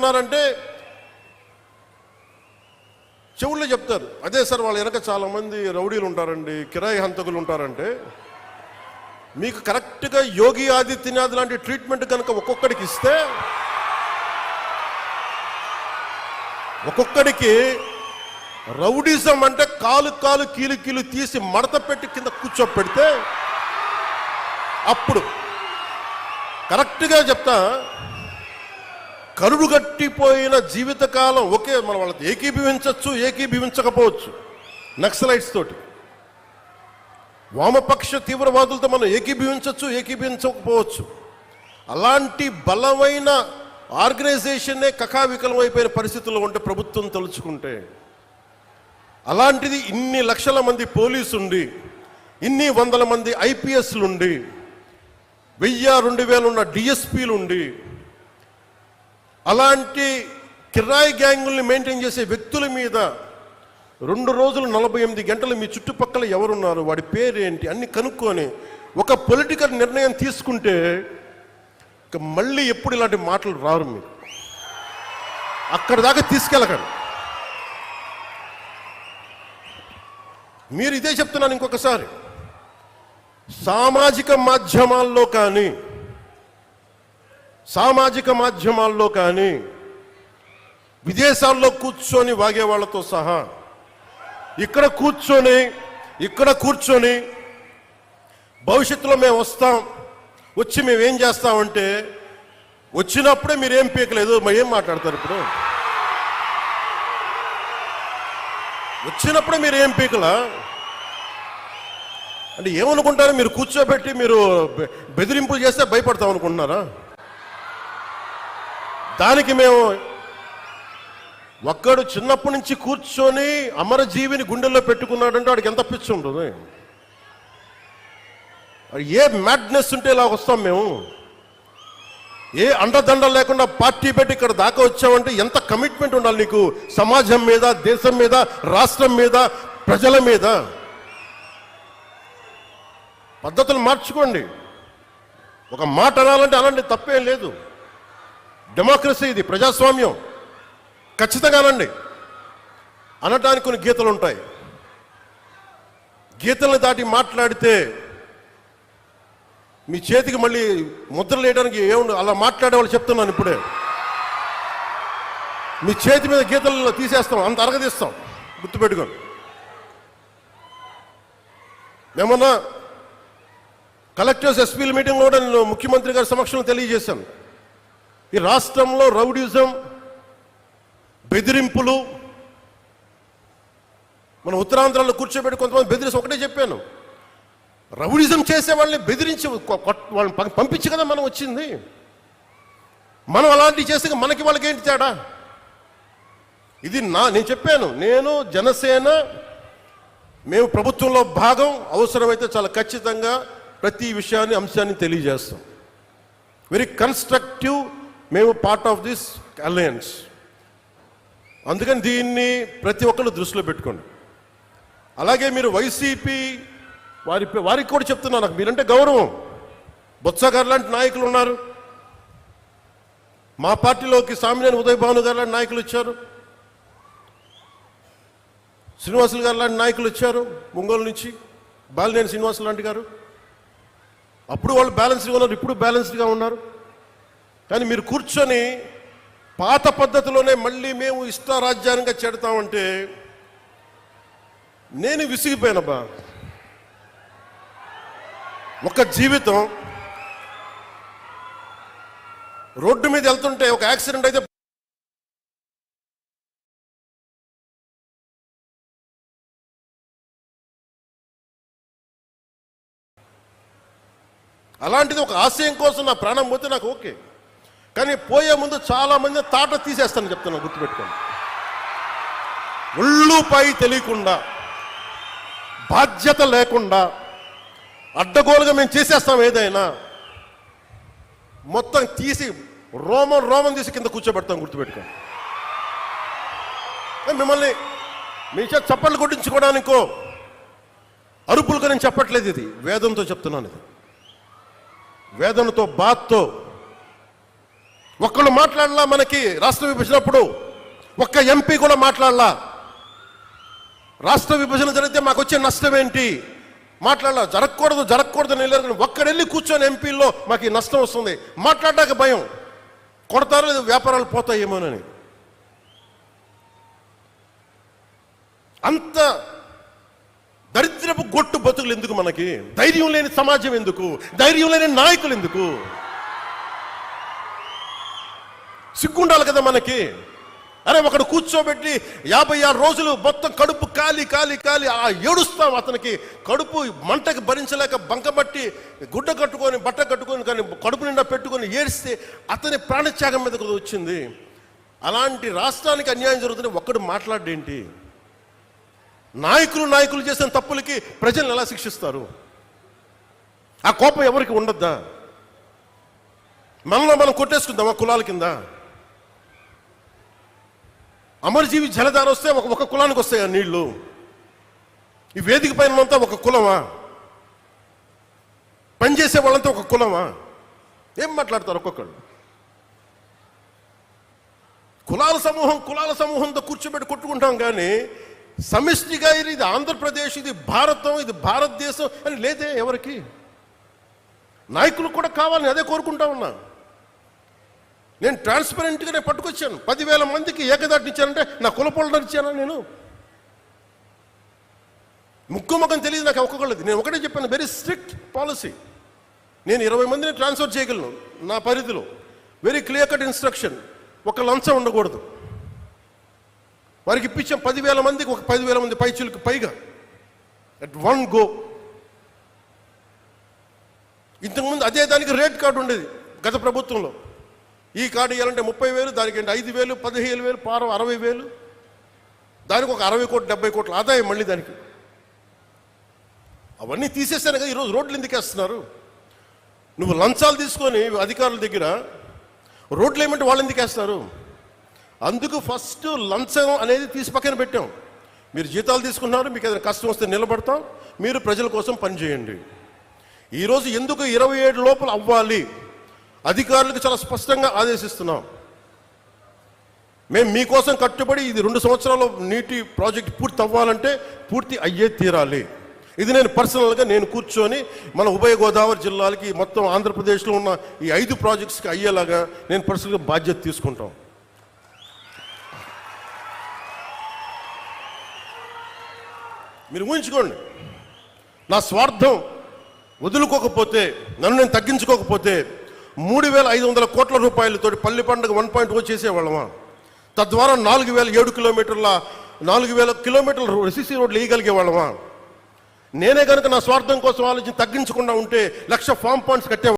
చెప్తున్నారంటే చెవుల్లో చెప్తారు. అదే సార్ వాళ్ళ వెనక చాలామంది రౌడీలు ఉంటారండి, కిరాయి హంతకులు ఉంటారంటే, మీకు కరెక్ట్గా యోగి ఆదిత్యనాథ్ లాంటి ట్రీట్మెంట్ కనుక ఒక్కొక్కడికి ఇస్తే, ఒక్కొక్కడికి రౌడీజం అంటే కాలు కాలు కీలు కీలు తీసి మడత పెట్టి కింద కూర్చోపెడితే, అప్పుడు కరెక్ట్గా చెప్తా, కరుడు గట్టిపోయిన జీవితకాలం ఒకే మనం వాళ్ళకి ఏకీభవించవచ్చు, ఏకీభవించకపోవచ్చు. నక్సలైట్స్ తోటి, వామపక్ష తీవ్రవాదులతో మనం ఏకీభవించవచ్చు, ఏకీభవించకపోవచ్చు. అలాంటి బలమైన ఆర్గనైజేషన్నే కకావికలం అయిపోయిన పరిస్థితుల్లో ఉంటే ప్రభుత్వం తలుచుకుంటే, అలాంటిది ఇన్ని లక్షల మంది పోలీసుండి, ఇన్ని వందల మంది ఐపీఎస్లుండి, 1000-2000 ఉన్న డిఎస్పీలుండి, అలాంటి కిరాయి గ్యాంగుల్ని మెయింటైన్ చేసే వ్యక్తుల మీద 2 రోజులు 48 గంటలు మీ చుట్టుపక్కల ఎవరున్నారు, వాడి పేరేంటి అన్ని కనుక్కొని ఒక పొలిటికల్ నిర్ణయం తీసుకుంటే ఇక మళ్ళీ ఎప్పుడు ఇలాంటి మాటలు రారు. మీరు అక్కడి దాకా తీసుకెళ్ళకండి. మీరు ఇదే చెప్తున్నాను ఇంకొకసారి, సామాజిక మాధ్యమాల్లో కానీ విదేశాల్లో కూర్చొని వాగే వాళ్ళతో సహా ఇక్కడ కూర్చొని భవిష్యత్తులో మేము వస్తాం, వచ్చి మేము ఏం చేస్తామంటే, వచ్చినప్పుడే మీరేం పీకలేదు, మరి ఏం మాట్లాడతారు? ఇప్పుడు వచ్చినప్పుడే మీరు ఏం పీకలా అంటే ఏమనుకుంటారు? మీరు కూర్చోబెట్టి మీరు బెదిరింపులు చేస్తే భయపడతాం అనుకుంటున్నారా? దానికి మేము ఒక్కడు చిన్నప్పటి నుంచి కూర్చొని అమరజీవిని గుండెల్లో పెట్టుకున్నాడంటే వాడికి ఎంత పిచ్చి ఉంటుంది? ఏ మ్యాడ్నెస్ ఉంటే ఇలా వస్తాం మేము? ఏ అండదండ లేకుండా పార్టీ పెట్టి ఇక్కడ దాకా వచ్చామంటే ఎంత కమిట్మెంట్ ఉండాలి నీకు, సమాజం మీద, దేశం మీద, రాష్ట్రం మీద, ప్రజల మీద. పద్ధతులు మార్చుకోండి. ఒక మాట అనాలంటే అలాంటి తప్పేం లేదు. డెమోక్రసీ ఇది, ప్రజాస్వామ్యం. ఖచ్చితంగా అనండి. అనటానికి కొన్ని గీతలు ఉంటాయి. గీతలను దాటి మాట్లాడితే మీ చేతికి మళ్ళీ ముద్రలు వేయడానికి ఏముంది? అలా మాట్లాడే వాళ్ళు చెప్తున్నాను ఇప్పుడే, మీ చేతి మీద గీతలు తీసేస్తాం, అంత అరగదీస్తాం, గుర్తుపెట్టుకోండి. ఏమన్నా కలెక్టర్స్ ఎస్పీల మీటింగ్లో కూడా నేను ముఖ్యమంత్రి గారి సమక్షంలో తెలియజేశాను, ఈ రాష్ట్రంలో రౌడీజం, బెదిరింపులు, మన ఉత్తరాంధ్రలో కూర్చోబెట్టి కొంతమంది బెదిరించి ఒకటే చెప్పాను, రౌడీజం చేసే వాళ్ళని బెదిరించి వాళ్ళని పంపించి కదా మనం వచ్చింది. మనం అలాంటివి చేస్తే మనకి వాళ్ళకి ఏంటి తేడా? ఇది నేను చెప్పాను, నేను జనసేన మేము ప్రభుత్వంలో భాగం, అవసరమైతే చాలా ఖచ్చితంగా ప్రతి విషయాన్ని, అంశాన్ని తెలియజేస్తాం. వెరీ కన్స్ట్రక్టివ్, మేము పార్ట్ ఆఫ్ దిస్ అలయన్స్. అందుకని దీన్ని ప్రతి ఒక్కరు దృష్టిలో పెట్టుకోండి. అలాగే మీరు వైసీపీ వారికి కూడా చెప్తున్నాను, నాకు మీరంటే గౌరవం. బొత్స గారు లాంటి నాయకులు ఉన్నారు, మా పార్టీలోకి సామినేని ఉదయ్ భాను గారు లాంటి నాయకులు వచ్చారు, శ్రీనివాసులు గారు లాంటి నాయకులు వచ్చారు ఒంగోలు నుంచి, బాలినేని శ్రీనివాసులు లాంటి గారు. అప్పుడు వాళ్ళు బ్యాలెన్స్డ్గా ఉన్నారు, ఇప్పుడు బ్యాలెన్స్డ్గా ఉన్నారు. కానీ మీరు కూర్చొని పాత పద్ధతిలోనే మళ్ళీ మేము ఇష్టారాజ్యానికి చెడతామంటే నేను విసిగిపోయానబ్బా. ఒక జీవితం రోడ్డు మీద వెళ్తుంటే ఒక యాక్సిడెంట్ అయితే అలాంటిది ఒక ఆశయం కోసం నా ప్రాణం పోతే నాకు ఓకే, కానీ పోయే ముందు చాలా మంది తాట తీసేస్తాను చెప్తున్నాను, గుర్తుపెట్టుకోండి. ఒళ్ళుపై తెలియకుండా, బాధ్యత లేకుండా, అడ్డగోలుగా మేము చేసేస్తాం ఏదైనా, మొత్తం తీసి రోమం తీసి కింద కూర్చోబెడతాం, గుర్తుపెట్టుకోండి. మిమ్మల్ని మీ చేత చప్పట్లు కొట్టించుకోవడానికో అరుపులుగా నేను చెప్పట్లేదు, ఇది వేదంతో చెప్తున్నాను. ఇది వేదనతో, బాధతో ఒక్కళ్ళు మాట్లాడలా, మనకి రాష్ట్ర విభజనప్పుడు ఒక్క ఎంపీ కూడా మాట్లాడలా. రాష్ట్ర విభజన జరిగితే మాకు వచ్చే నష్టం ఏంటి మాట్లాడాల. జరగకూడదు అని వెళ్ళారు. ఒక్కడెళ్ళి కూర్చొని ఎంపీల్లో మాకు ఈ నష్టం వస్తుంది మాట్లాడడానికి భయం, కొడతారో లేదు వ్యాపారాలు పోతాయేమోనని. అంత దరిద్రపు గొట్టు బతుకులు ఎందుకు మనకి? ధైర్యం లేని సమాజం ఎందుకు? ధైర్యం లేని నాయకులు ఎందుకు? సిగ్గుండాలి కదా మనకి. అరే ఒకడు కూర్చోబెట్టి 56 రోజులు మొత్తం కడుపు కాలి ఏడుస్తాం. అతనికి కడుపు మంటకి భరించలేక బంకబట్టి గుడ్డ కట్టుకొని బట్ట కట్టుకొని కానీ కడుపు నిండా పెట్టుకొని ఏడిస్తే అతని ప్రాణత్యాగం మీదకు వచ్చింది. అలాంటి రాష్ట్రానికి అన్యాయం జరుగుతుంది, ఒక్కడు మాట్లాడేంటి? నాయకులు చేసిన తప్పులకి ప్రజలను ఎలా శిక్షిస్తారు? ఆ కోపం ఎవరికి ఉండద్దా? మనలో మనం కొట్టేసుకుందామా కులాల కింద? అమరజీవి జలధార వస్తే ఒక కులానికి వస్తాయి ఆ నీళ్లు. ఈ వేదిక పైన అంతా ఒక కులమా? పనిచేసే వాళ్ళంతా ఒక కులమా? ఏం మాట్లాడతారు ఒక్కొక్కళ్ళు? కులాల సమూహంతో కూర్చోబెట్టి కొట్టుకుంటాం కానీ సమిష్టిగా ఇది ఆంధ్రప్రదేశ్, ఇది భారతం, ఇది భారతదేశం అని లేదే ఎవరికి. నాయకులు కూడా కావాలని అదే కోరుకుంటా ఉన్నా. నేను ట్రాన్స్పరెంట్గానే పట్టుకొచ్చాను. 10,000 మందికి ఏకదాటిని ఇచ్చానంటే నా కులపోళ్ళని ఇచ్చానా? నేను ముక్కుముఖం తెలియదు నాకు ఒక్కొక్కళ్ళది. నేను ఒకటే చెప్పాను, వెరీ స్ట్రిక్ట్ పాలసీ. నేను 20 మందిని ట్రాన్స్ఫర్ చేయగలను నా పరిధిలో. Very clear cut instruction. ఒక లంచం ఉండకూడదు. వారికి ఇప్పించాం 10,000 మందికి, ఒక 10,000 మంది పైచులకు పైగా అట్ వన్ గో. ఇంతకుముందు అదే దానికి రేట్ కార్డు ఉండేది గత ప్రభుత్వంలో. ఈ కార్డు ఇవ్వాలంటే 30,000, దానికి 5,000, 15,000, పారం 60,000, దానికి ఒక 60 కోట్లు 70 కోట్ల ఆదాయం మళ్ళీ దానికి. అవన్నీ తీసేసాను కదా. ఈరోజు రోడ్లు ఎందుకు వేస్తున్నారు? నువ్వు లంచాలు తీసుకొని అధికారుల దగ్గర రోడ్లు ఏమంటే వాళ్ళు ఎందుకు వేస్తారు? అందుకు ఫస్ట్ లంచం అనేది తీసి పక్కన పెట్టాం. మీరు జీతాలు తీసుకున్నారు, మీకు ఏదైనా కష్టం వస్తే నిలబడతాం, మీరు ప్రజల కోసం పనిచేయండి. ఈరోజు ఎందుకు 27 లోపల అవ్వాలి అధికారులకు చాలా స్పష్టంగా ఆదేశిస్తున్నాం. మేము మీకోసం కట్టుబడి ఇది 2 సంవత్సరాల్లో నీటి ప్రాజెక్ట్ పూర్తి అవ్వాలంటే పూర్తి అయ్యే తీరాలి. ఇది నేను పర్సనల్గా నేను కూర్చొని మన ఉభయ గోదావరి జిల్లాలకి మొత్తం ఆంధ్రప్రదేశ్లో ఉన్న ఈ 5 ప్రాజెక్ట్స్కి అయ్యేలాగా నేను పర్సనల్గా బాధ్యత తీసుకుంటాం. మీరు ఊహించుకోండి, నా స్వార్థం వదులుకోకపోతే, నన్ను నేను తగ్గించుకోకపోతే 3,500 కోట్ల రూపాయలతోటి పల్లి పండుగ 1.0 చేసేవాళ్ళమా? తద్వారా 4,007 కిలోమీటర్ల 4,000 కిలోమీటర్ల ఎస్సీసీ రోడ్లు వేయగలిగే వాళ్ళమా? నేనే కనుక నా స్వార్థం కోసం ఆలోచించి తగ్గించకుండా ఉంటే 1,00,000 ఫామ్ పాయింట్స్ కట్టే